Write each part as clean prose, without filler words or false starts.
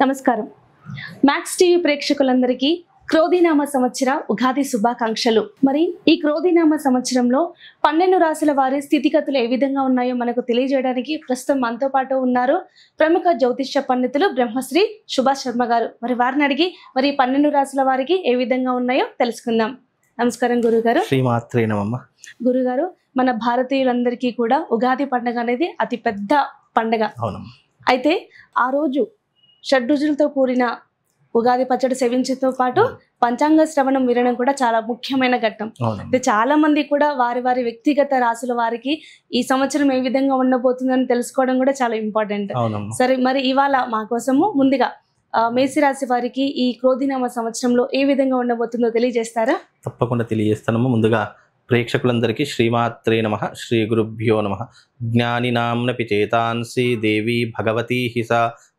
నమస్కారం. Max TV ప్రేక్షకులందరికీ క్రోధినామ సంవత్సర ఉగాది శుభాకాంక్షలు. మరి ఈ క్రోధినామ సంవత్సరంలో 12 రాశుల వారి స్థితిగతులు ఏ విధంగా ఉన్నాయో మనకు తెలియజేయడానికి ప్రస్తుతం మనతో పాటు ఉన్నారు ప్రముఖ జ్యోతిష్య పండితులు బ్రహ్మశ్రీ సుభాష్ శర్మ గారు. మరి వారిని అడిగి మరి 12 రాశుల వారికి ఏ విధంగా ఉన్నాయో తెలుసుకుందాం. నమస్కారం గురుగారు. శ్రీమాత్రే నమః. గురుగారు, మన భారతీయులందరికీ కూడా ఉగాది పండుగ అనేది అతి పెద్ద పండుగ. అయితే ఆ రోజు షడ్రుచులతో కూడిన ఉగాది పచ్చడి సేవించడంతో పాటు పంచాంగ శ్రవణం వినడం కూడా చాలా ముఖ్యమైన ఘట్టం. అయితే చాలా మంది కూడా వారి వారి వ్యక్తిగత రాశుల వారికి ఈ సంవత్సరం ఏ విధంగా ఉండబోతుందని తెలుసుకోవడం కూడా చాలా ఇంపార్టెంట్. సరే, మరి ఇవాళ మా కోసము ముందుగా మేషరాశి వారికి ఈ క్రోధినామ సంవత్సరంలో ఏ విధంగా ఉండబోతుందో తెలియజేస్తారా? తప్పకుండా తెలియజేస్తానమ్మా. ముందుగా ప్రేక్షకులందరికీ శ్రీమాత్రే నమః, శ్రీ గురుభ్యో నమః. జ్ఞానినాంనపి చేతాంసి దేవి భగవతీ హిస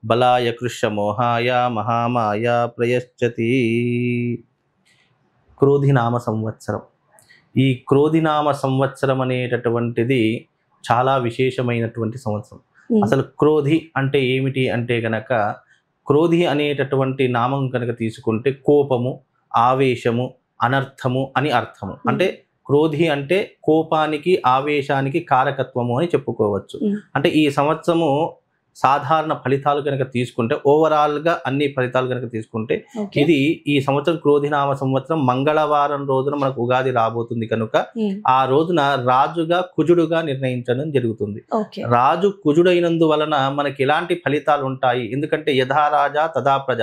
బలాయ కృష్య మోహాయ మహామాయ ప్రయశ్చతి. క్రోధినామ సంవత్సరం. ఈ క్రోధినామ సంవత్సరం అనేటటువంటిది చాలా విశేషమైనటువంటి సంవత్సరం. అసలు క్రోధి అంటే ఏమిటి అంటే గనక, క్రోధి అనేటటువంటి నామం కనుక తీసుకుంటే కోపము, ఆవేశము, అనర్థము అని అర్థము. అంటే క్రోధి అంటే కోపానికి, ఆవేశానికి కారకత్వము అని చెప్పుకోవచ్చు. అంటే ఈ సంవత్సరము సాధారణ ఫలితాలు కనుక తీసుకుంటే, ఓవరాల్గా అన్ని ఫలితాలు కనుక తీసుకుంటే, ఇది ఈ సంవత్సరం క్రోధినామ సంవత్సరం మంగళవారం రోజున మనకు ఉగాది రాబోతుంది కనుక ఆ రోజున రాజుగా కుజుడుగా నిర్ణయించడం జరుగుతుంది. రాజు కుజుడైనందువలన మనకి ఎలాంటి ఫలితాలు ఉంటాయి? ఎందుకంటే యథా రాజా తదా ప్రజ.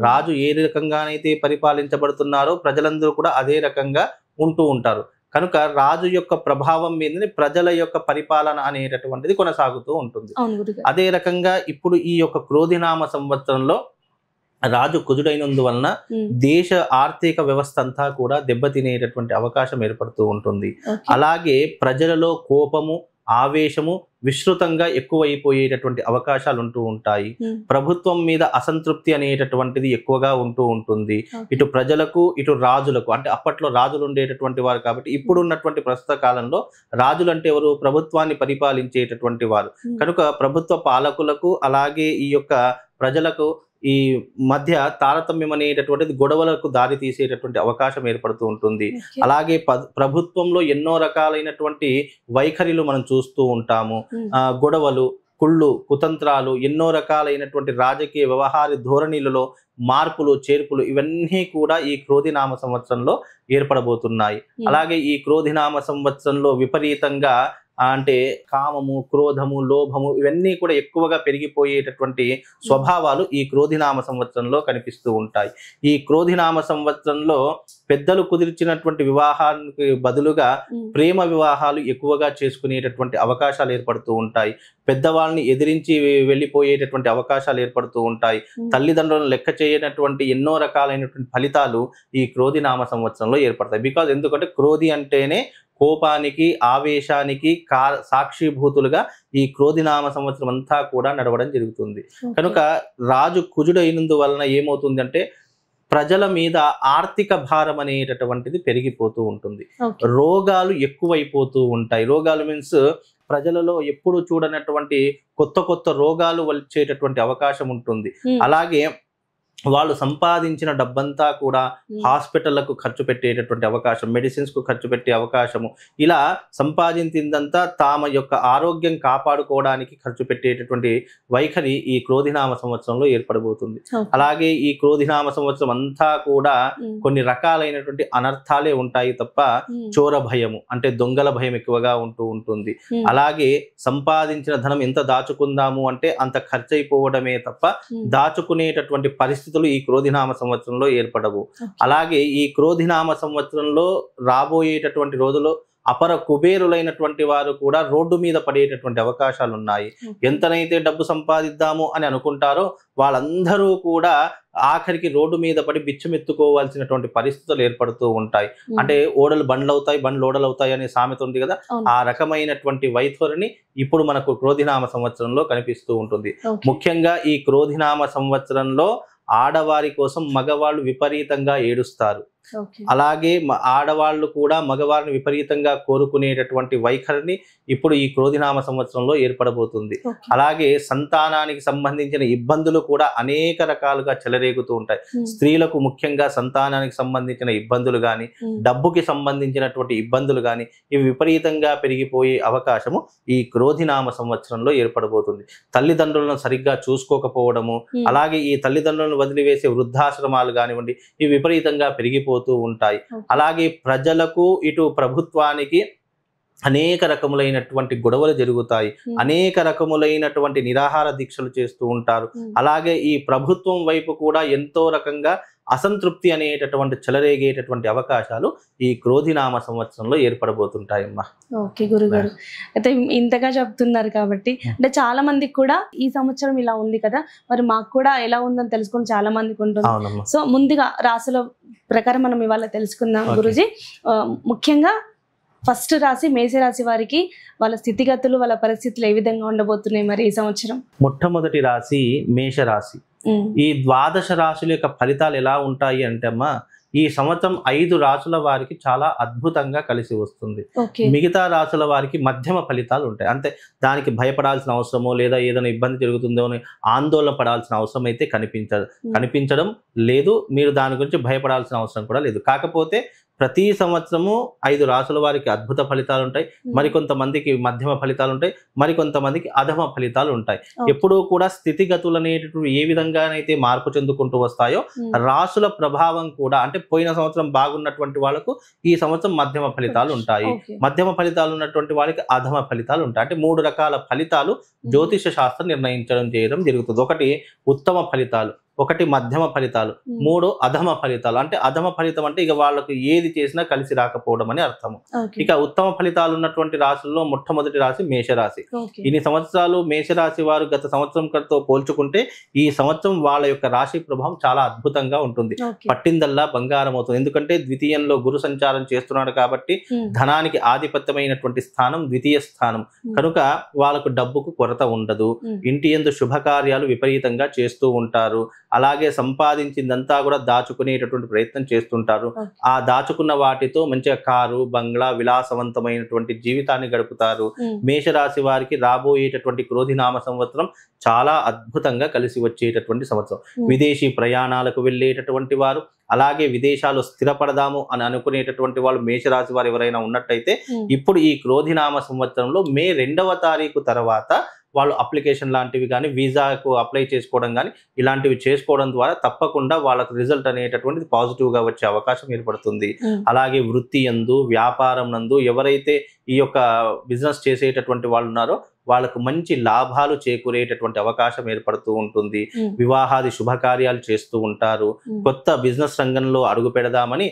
రాజు ఏ రకంగానైతే పరిపాలించబడుతున్నారో ప్రజలందరూ కూడా అదే రకంగా ఉంటూ ఉంటారు. కనుక రాజు యొక్క ప్రభావం మీదనే ప్రజల యొక్క పరిపాలన అనేటటువంటిది కొనసాగుతూ ఉంటుంది. అదే రకంగా ఇప్పుడు ఈ యొక్క క్రోధినామ సంవత్సరంలో రాజు కుజుడైనందువలన దేశ ఆర్థిక వ్యవస్థ అంతా కూడా దెబ్బతినేటటువంటి అవకాశం ఏర్పడుతూ ఉంటుంది. అలాగే ప్రజలలో కోపము, ఆవేశము విస్తృతంగా ఎక్కువైపోయేటటువంటి అవకాశాలు ఉంటూ ఉంటాయి. ప్రభుత్వం మీద అసంతృప్తి అనేటటువంటిది ఎక్కువగా ఉంటూ ఉంటుంది. ఇటు ప్రజలకు, ఇటు రాజులకు. అంటే అప్పట్లో రాజులు ఉండేటటువంటి వారు కాబట్టి, ఇప్పుడు ఉన్నటువంటి ప్రస్తుత కాలంలో రాజులు అంటే ఎవరు? ప్రభుత్వాన్ని పరిపాలించేటటువంటి వారు. కనుక ప్రభుత్వ పాలకులకు అలాగే ఈ యొక్క ప్రజలకు ఈ మధ్య తారతమ్యం అనేటటువంటిది గొడవలకు దారి తీసేటటువంటి అవకాశం ఏర్పడుతూ ఉంటుంది. అలాగే ప్రభుత్వంలో ఎన్నో రకాలైనటువంటి వైఖరిలు మనం చూస్తూ ఉంటాము. గొడవలు, కుళ్ళు, కుతంత్రాలు, ఎన్నో రకాలైనటువంటి రాజకీయ వ్యవహార ధోరణిలలో మార్పులు, చేర్పులు ఇవన్నీ కూడా ఈ క్రోధినామ సంవత్సరంలో ఏర్పడబోతున్నాయి. అలాగే ఈ క్రోధినామ సంవత్సరంలో విపరీతంగా అంటే కామము, క్రోధము, లోభము ఇవన్నీ కూడా ఎక్కువగా పెరిగిపోయేటటువంటి స్వభావాలు ఈ క్రోధినామ సంవత్సరంలో కనిపిస్తూ ఉంటాయి. ఈ క్రోధినామ సంవత్సరంలో పెద్దలు కుదిర్చినటువంటి వివాహానికి బదులుగా ప్రేమ వివాహాలు ఎక్కువగా చేసుకునేటటువంటి అవకాశాలు ఏర్పడుతూ ఉంటాయి. పెద్దవాళ్ళని ఎదిరించి వెళ్ళిపోయేటటువంటి అవకాశాలు ఏర్పడుతూ ఉంటాయి. తల్లిదండ్రులను లెక్క చేయనటువంటి ఎన్నో రకాలైనటువంటి ఫలితాలు ఈ క్రోధినామ సంవత్సరంలో ఏర్పడతాయి. బికాజ్ ఎందుకంటే క్రోధి అంటేనే కోపానికి, ఆవేశానికి సాక్షిభూతులుగా ఈ క్రోధినామ సంవత్సరం అంతా కూడా నడవడం జరుగుతుంది. కనుక రాజు కుజుడైనందువలన ఏమవుతుందంటే ప్రజల మీద ఆర్థిక భారం అనేటటువంటిది పెరిగిపోతూ ఉంటుంది. రోగాలు ఎక్కువైపోతూ ఉంటాయి. రోగాలు మీన్స్ ప్రజలలో ఎప్పుడు చూడనటువంటి కొత్త కొత్త రోగాలు వచ్చేటటువంటి అవకాశం ఉంటుంది. అలాగే వాళ్ళు సంపాదించిన డబ్బంతా కూడా హాస్పిటళ్లకు ఖర్చు పెట్టేటటువంటి అవకాశం, మెడిసిన్స్ కు ఖర్చు పెట్టే అవకాశము, ఇలా సంపాదించిందంతా తమ యొక్క ఆరోగ్యం కాపాడుకోవడానికి ఖర్చు పెట్టేటటువంటి వైఖరి ఈ క్రోధినామ సంవత్సరంలో ఏర్పడబోతుంది. అలాగే ఈ క్రోధినామ సంవత్సరం అంతా కూడా కొన్ని రకాలైనటువంటి అనర్థాలే ఉంటాయి తప్ప చోర భయము అంటే దొంగల భయం ఎక్కువగా ఉంటూ ఉంటుంది. అలాగే సంపాదించిన ధనం ఎంత దాచుకుందాము అంటే అంత ఖర్చు అయిపోవడమే తప్ప దాచుకునేటటువంటి పరిస్థితులు ఈ క్రోధినామ సంవత్సరంలో ఏర్పడవు. అలాగే ఈ క్రోధినామ సంవత్సరంలో రాబోయేటటువంటి రోజుల్లో అపర కుబేరులైనటువంటి వారు కూడా రోడ్డు మీద పడేటటువంటి అవకాశాలు ఉన్నాయి. ఎంతనైతే డబ్బు సంపాదిద్దాము అని అనుకుంటారో వాళ్ళందరూ కూడా ఆఖరికి రోడ్డు మీద పడి బిచ్చమెత్తుకోవాల్సినటువంటి పరిస్థితులు ఏర్పడుతూ ఉంటాయి. అంటే ఓడలు బండ్లవుతాయి, బండ్లు ఓడలు అవుతాయి అనే సామెత ఉంది కదా, ఆ రకమైనటువంటి వైఖరిని ఇప్పుడు మనకు క్రోధినామ సంవత్సరంలో కనిపిస్తూ ఉంటుంది. ముఖ్యంగా ఈ క్రోధినామ సంవత్సరంలో ఆడవారి కోసం మగవాళ్ళు విపరీతంగా ఏడుస్తారు. అలాగే ఆడవాళ్ళు కూడా మగవారిని విపరీతంగా కోరుకునేటటువంటి వైఖరిని ఇప్పుడు ఈ క్రోధినామ సంవత్సరంలో ఏర్పడబోతుంది. అలాగే సంతానానికి సంబంధించిన ఇబ్బందులు కూడా అనేక రకాలుగా చెలరేగుతూ ఉంటాయి. స్త్రీలకు ముఖ్యంగా సంతానానికి సంబంధించిన ఇబ్బందులు కానీ, డబ్బుకి సంబంధించినటువంటి ఇబ్బందులు కానీ ఇవి విపరీతంగా పెరిగిపోయే అవకాశము ఈ క్రోధినామ సంవత్సరంలో ఏర్పడబోతుంది. తల్లిదండ్రులను సరిగ్గా చూసుకోకపోవడము, అలాగే ఈ తల్లిదండ్రులను వదిలివేసే వృద్ధాశ్రమాలు కానివ్వండి, ఇవి విపరీతంగా పెరిగిపోతూ ఉంటాయి. అలాగే ప్రజలకు ఇటు ప్రభుత్వానికి అనేక రకములైనటువంటి గొడవలు జరుగుతాయి. అనేక రకములైనటువంటి నిరాహార దీక్షలు చేస్తూ ఉంటారు. అలాగే ఈ ప్రభుత్వం వైపు కూడా ఎంతో రకంగా అసంతృప్తి అనేటటువంటి చెలరేగేటటువంటి అవకాశాలు ఈ క్రోధినామ సంవత్సరంలో ఏర్పడబోతుంటాయమ్మా. ఓకే గురుగారు, అయితే ఇంతగా చెప్తున్నారు కాబట్టి అంటే చాలా మందికి కూడా ఈ సంవత్సరం ఇలా ఉంది కదా, మరి మాకు కూడా ఎలా ఉందని తెలుసుకొని చాలా మందికి ఉంటుంది. సో ముందుగా రాశుల ప్రకారం మనం ఇవాళ తెలుసుకుందాం గురుజీ. ముఖ్యంగా ఫస్ట్ రాశి మేషరాశి వారికి వాళ్ళ స్థితిగతులు, వాళ్ళ పరిస్థితులు ఏ విధంగా ఉండబోతున్నాయి మరి ఈ సంవత్సరం? మొట్టమొదటి రాశి మేషరాశి. ఈ ద్వాదశ రాశుల యొక్క ఫలితాలు ఎలా ఉంటాయి అంటే అమ్మా, ఈ సంవత్సరం 5 రాశుల వారికి చాలా అద్భుతంగా కలిసి వస్తుంది. మిగతా రాశుల వారికి మధ్యమ ఫలితాలు ఉంటాయి. అంతే, దానికి భయపడాల్సిన అవసరమో లేదా ఏదైనా ఇబ్బంది జరుగుతుందో అని ఆందోళన పడాల్సిన అవసరం అయితే కనిపించడం లేదు. మీరు దాని గురించి భయపడాల్సిన అవసరం కూడా లేదు. కాకపోతే ప్రతి సంవత్సరము 5 రాశుల వారికి అద్భుత ఫలితాలు ఉంటాయి. మరికొంతమందికి మధ్యమ ఫలితాలు ఉంటాయి, మరికొంతమందికి అధమ ఫలితాలు ఉంటాయి. ఎప్పుడూ కూడా స్థితిగతులు అనేటటువంటి ఏ విధంగానైతే మార్పు చెందుకుంటూ వస్తాయో రాశుల ప్రభావం కూడా, అంటే పోయిన సంవత్సరం బాగున్నటువంటి వాళ్ళకు ఈ సంవత్సరం మధ్యమ ఫలితాలు ఉంటాయి, మధ్యమ ఫలితాలు ఉన్నటువంటి వాళ్ళకి అధమ ఫలితాలు ఉంటాయి. అంటే 3 రకాల ఫలితాలు జ్యోతిష శాస్త్రం చేయడం జరుగుతుంది. ఒకటి ఉత్తమ ఫలితాలు, ఒకటి మధ్యమ ఫలితాలు, 3 అధమ ఫలితాలు. అంటే అధమ ఫలితం అంటే ఇక వాళ్ళకు ఏది చేసినా కలిసి రాకపోవడం అని అర్థము. ఇక ఉత్తమ ఫలితాలు ఉన్నటువంటి రాశుల్లో మొట్టమొదటి రాశి మేషరాశి. ఇన్ని సంవత్సరాలు మేషరాశి వారు గత సంవత్సరంతో పోల్చుకుంటే ఈ సంవత్సరం వాళ్ళ యొక్క రాశి ప్రభావం చాలా అద్భుతంగా ఉంటుంది. పట్టిందల్లా బంగారం అవుతుంది. ఎందుకంటే ద్వితీయంలో గురు సంచారం చేస్తున్నాడు కాబట్టి ధనానికి ఆధిపత్యమైనటువంటి స్థానం ద్వితీయ స్థానం కనుక వాళ్ళకు డబ్బుకు కొరత ఉండదు. ఇంటి యందు శుభకార్యాలు విపరీతంగా చేస్తూ ఉంటారు. అలాగే సంపాదించిందంతా కూడా దాచుకునేటటువంటి ప్రయత్నం చేస్తుంటారు. ఆ దాచుకున్న వాటితో మంచిగా కారు, బంగ్లా, విలాసవంతమైనటువంటి జీవితాన్ని గడుపుతారు. మేషరాశి వారికి రాబోయేటటువంటి క్రోధినామ సంవత్సరం చాలా అద్భుతంగా కలిసి వచ్చేటటువంటి సంవత్సరం. విదేశీ ప్రయాణాలకు వెళ్ళేటటువంటి వారు, అలాగే విదేశాలు స్థిరపడదాము అని అనుకునేటటువంటి వాళ్ళు మేషరాశి వారు ఎవరైనా ఉన్నట్టయితే ఇప్పుడు ఈ క్రోధినామ సంవత్సరంలో మే 2వ తారీఖు తర్వాత వాళ్ళు అప్లికేషన్ లాంటివి కానీ, వీసాకు అప్లై చేసుకోవడం కానీ ఇలాంటివి చేసుకోవడం ద్వారా తప్పకుండా వాళ్ళకు రిజల్ట్ అనేటటువంటిది పాజిటివ్గా వచ్చే అవకాశం ఏర్పడుతుంది. అలాగే వృత్తి యందు, వ్యాపారం నందు ఎవరైతే ఈ యొక్క బిజినెస్ చేసేటటువంటి వాళ్ళు ఉన్నారో వాళ్ళకు మంచి లాభాలు చేకూరేటటువంటి అవకాశం ఏర్పడుతూ ఉంటుంది. వివాహాది శుభకార్యాలు చేస్తూ ఉంటారు. కొత్త బిజినెస్ రంగంలో అడుగు పెడదామని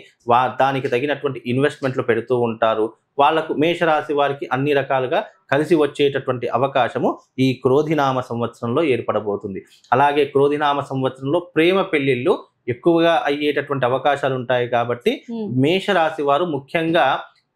దానికి తగినటువంటి ఇన్వెస్ట్మెంట్లు పెడుతూ ఉంటారు. వాళ్ళకు మేషరాశి వారికి అన్ని రకాలుగా కలిసి వచ్చేటటువంటి అవకాశము ఈ క్రోధినామ సంవత్సరంలో ఏర్పడబోతుంది. అలాగే క్రోధినామ సంవత్సరంలో ప్రేమ పెళ్లిళ్ళు ఎక్కువగా అయ్యేటటువంటి అవకాశాలు ఉంటాయి. కాబట్టి మేషరాశి వారు ముఖ్యంగా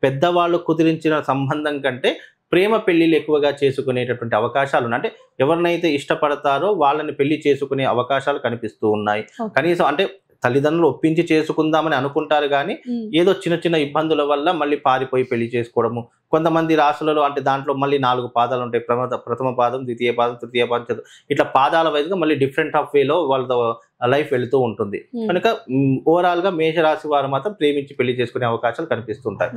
పెద్దవాళ్ళు కుదిరించిన సంబంధం కంటే ప్రేమ పెళ్లిళ్ళు ఎక్కువగా చేసుకునేటటువంటి అవకాశాలు ఉన్నాయి. అంటే ఎవరినైతే ఇష్టపడతారో వాళ్ళని పెళ్లి చేసుకునే అవకాశాలు కనిపిస్తూ ఉన్నాయి. కనీసం అంటే తల్లిదండ్రులు ఒప్పించి చేసుకుందామని అనుకుంటారు కానీ ఏదో చిన్న చిన్న ఇబ్బందుల వల్ల మళ్ళీ పారిపోయి పెళ్లి చేసుకోవడము. కొంతమంది రాశులలో అంటే దాంట్లో మళ్ళీ 4 పాదాలు ఉంటాయి. ప్రథమ పాదం, ద్వితీయ పాదం, తృతీయ పాదం, ఇట్లా పాదాల వైజ్గా మళ్ళీ డిఫరెంట్ ఆఫ్ వేలో వాళ్ళ లైఫ్ వెళుతూ ఉంటుంది. కనుక ఓవరాల్ గా మేషరాశి వారు మాత్రం ప్రేమించి పెళ్లి చేసుకునే అవకాశాలు కనిపిస్తుంటాయి.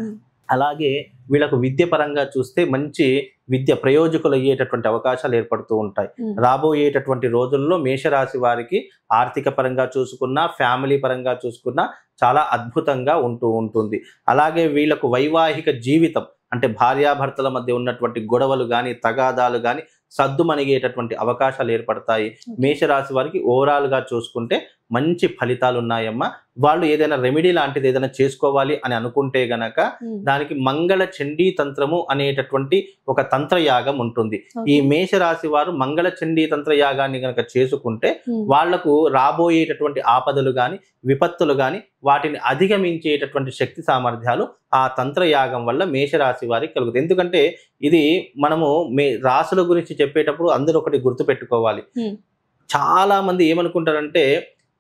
అలాగే వీళ్ళకు విద్య పరంగా చూస్తే మంచి విద్య ప్రయోజకులు అయ్యేటటువంటి అవకాశాలు ఏర్పడుతూ ఉంటాయి. రాబోయేటటువంటి రోజుల్లో మేషరాశి వారికి ఆర్థిక పరంగా చూసుకున్నా, ఫ్యామిలీ పరంగా చూసుకున్నా చాలా అద్భుతంగా ఉంటుంది. అలాగే వీళ్ళకు వైవాహిక జీవితం అంటే భార్యాభర్తల మధ్య ఉన్నటువంటి గొడవలు కానీ, తగాదాలు కానీ సద్దుమణిగేటటువంటి అవకాశాలు ఏర్పడతాయి. మేషరాశి వారికి ఓవరాల్ గా చూసుకుంటే మంచి ఫలితాలు ఉన్నాయమ్మా. వాళ్ళు ఏదైనా రెమెడీ లాంటిది ఏదైనా చేసుకోవాలి అని అనుకుంటే గనక దానికి మంగళ చండీ తంత్రము అనేటటువంటి ఒక తంత్రయాగం ఉంటుంది. ఈ మేషరాశి వారు మంగళ చండీ తంత్రయాగాన్ని గనక చేసుకుంటే వాళ్లకు రాబోయేటటువంటి ఆపదలు గాని, విపత్తులు గాని వాటిని అధిగమించేటటువంటి శక్తి సామర్థ్యాలు ఆ తంత్రయాగం వల్ల మేషరాశి వారికి కలుగుతాయి. ఎందుకంటే ఇది మనము రాశుల గురించి చెప్పేటప్పుడు అందరూ ఒకటి గుర్తు పెట్టుకోవాలి. చాలా మంది ఏమనుకుంటారంటే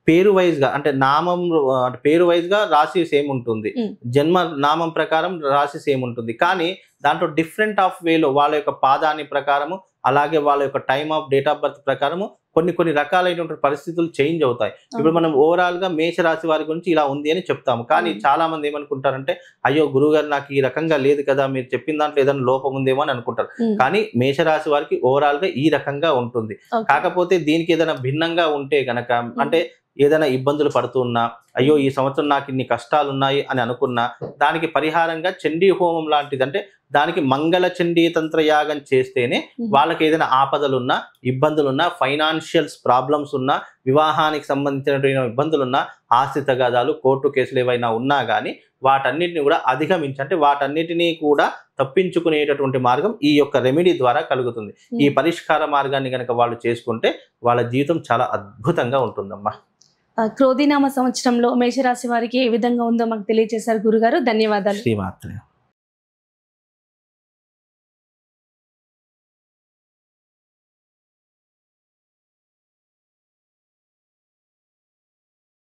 పేరు వైజ్ గా అంటే నామం అంటే పేరు వైజ్ గా రాశి సేమ్ ఉంటుంది, జన్మ నామం ప్రకారం రాశి సేమ్ ఉంటుంది, కానీ దాంట్లో డిఫరెంట్ ఆఫ్ వేలో వాళ్ళ యొక్క పాదాని ప్రకారము అలాగే వాళ్ళ యొక్క time of date of birth ప్రకారము కొన్ని రకాలైనటువంటి పరిస్థితులు చేంజ్ అవుతాయి. ఇప్పుడు మనం ఓవరాల్ గా మేషరాశి వారి గురించి ఇలా ఉంది అని చెప్తాము, కానీ చాలా మంది ఏమనుకుంటారంటే అయ్యో గురుగారు నాకు ఈ రకంగా లేదు కదా, మీరు చెప్పిన దాంట్లో ఏదైనా లోపం ఉందేమో అని అనుకుంటారు. కానీ మేషరాశి వారికి ఓవరాల్ గా ఈ రకంగా ఉంటుంది. కాకపోతే దీనికి ఏదైనా భిన్నంగా ఉంటే గనక అంటే ఏదైనా ఇబ్బందులు పడుతున్నా, అయ్యో ఈ సంవత్సరం నాకు ఇన్ని కష్టాలు ఉన్నాయి అని అనుకున్నా, దానికి పరిహారంగా చండీ హోమం లాంటిది అంటే దానికి మంగళ చండీ తంత్ర యాగం చేస్తేనే వాళ్ళకి ఏదైనా ఆపదలున్నా, ఇబ్బందులున్నా, ఫైనాన్షియల్స్ ప్రాబ్లమ్స్ ఉన్నా, వివాహానికి సంబంధించిన ఇబ్బందులున్నా, ఆస్తి తగాదాలు, కోర్టు కేసులు ఏవైనా ఉన్నా కానీ వాటన్నిటిని కూడా అధిగమించి అంటే వాటన్నిటినీ కూడా తప్పించుకునేటటువంటి మార్గం ఈ యొక్క రెమెడీ ద్వారా కలుగుతుంది. ఈ పరిష్కార మార్గాన్ని కనుక వాళ్ళు చేసుకుంటే వాళ్ళ జీవితం చాలా అద్భుతంగా ఉంటుందమ్మా. క్రోధినామ సంవత్సరంలో మేషరాశి వారికి ఏ విధంగా ఉందో మాకు తెలియజేశారు గురుగారు. ధన్యవాదాలు. శ్రీమాత్రే.